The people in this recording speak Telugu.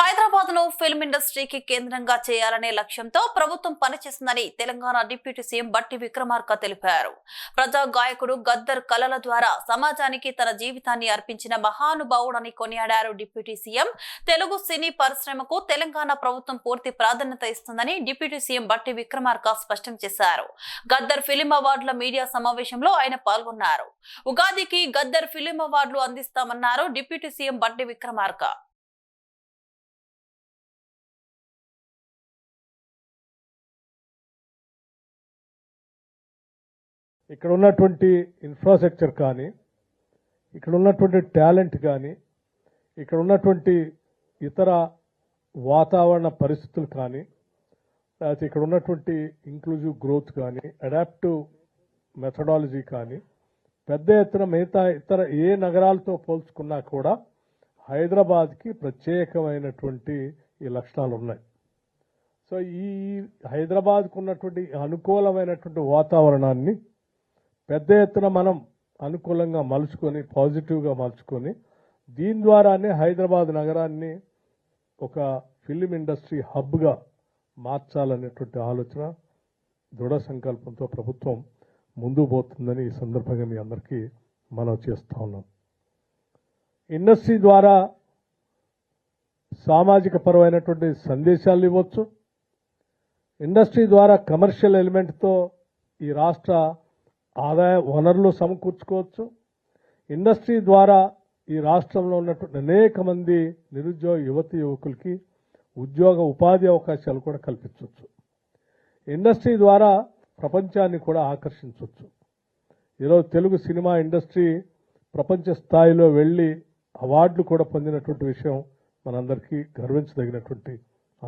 హైదరాబాద్ ను ఫిల్మ్ ఇండస్ట్రీకి కేంద్రంగా చేయాలనే లక్ష్యంతో ప్రభుత్వం పనిచేస్తుందని తెలంగాణ డిప్యూటీ సీఎం బట్టి విక్రమార్క తెలిపారు. ప్రజా గాయకుడు గద్దర్ కళల ద్వారా సమాజానికి తన జీవితాన్ని అర్పించిన మహానుభావుడని కొనియాడారు. డిప్యూటీ సీఎం తెలుగు సినీ పరిశ్రమకు తెలంగాణ ప్రభుత్వం పూర్తి ప్రాధాన్యత ఇస్తుందని డిప్యూటీ సీఎం బట్టి విక్రమార్క స్పష్టం చేశారు. గద్దర్ ఫిలిం అవార్డుల మీడియా సమావేశంలో ఆయన పాల్గొన్నారు. ఉగాదికి గద్దర్ ఫిలిం అవార్డులు అందిస్తామన్నారు డిప్యూటీ సీఎం బట్టి విక్రమార్క. ఇక్కడ ఉన్నటువంటి ఇన్ఫ్రాస్ట్రక్చర్ కానీ, ఇక్కడ ఉన్నటువంటి టాలెంట్ కానీ, ఇక్కడ ఉన్నటువంటి ఇతర వాతావరణ పరిస్థితులు కానీ, లేకపోతే ఇక్కడ ఉన్నటువంటి ఇంక్లూజివ్ గ్రోత్ కానీ, అడాప్టివ్ మెథడాలజీ కానీ పెద్ద ఎత్తున మిగతా ఇతర ఏ నగరాలతో పోల్చుకున్నా కూడా హైదరాబాద్కి ప్రత్యేకమైనటువంటి ఈ లక్షణాలు ఉన్నాయి. సో ఈ హైదరాబాద్కు ఉన్నటువంటి అనుకూలమైనటువంటి వాతావరణాన్ని పెద్ద ఎత్తున మనం అనుకూలంగా మలుచుకొని, పాజిటివ్గా మలుచుకొని, దీని ద్వారానే హైదరాబాద్ నగరాన్ని ఒక ఫిలిం ఇండస్ట్రీ హబ్గా మార్చాలనేటువంటి ఆలోచన, దృఢ సంకల్పంతో ప్రభుత్వం ముందుకు పోతుందని ఈ సందర్భంగా మీ అందరికీ మనం చేస్తూ ఉన్నాం. ఇండస్ట్రీ ద్వారా సామాజిక పరమైనటువంటి సందేశాలు ఇవ్వచ్చు. ఇండస్ట్రీ ద్వారా కమర్షియల్ ఎలిమెంట్తో ఈ రాష్ట్ర ఆదాయ వనరులు సమకూర్చుకోవచ్చు. ఇండస్ట్రీ ద్వారా ఈ రాష్ట్రంలో ఉన్నటువంటి అనేక మంది నిరుద్యోగ యువతి యువకులకి ఉద్యోగ ఉపాధి అవకాశాలు కూడా కల్పించవచ్చు. ఇండస్ట్రీ ద్వారా ప్రపంచాన్ని కూడా ఆకర్షించవచ్చు. ఈరోజు తెలుగు సినిమా ఇండస్ట్రీ ప్రపంచ స్థాయిలో వెళ్ళి అవార్డులు కూడా పొందినటువంటి విషయం మనందరికీ గర్వించదగినటువంటి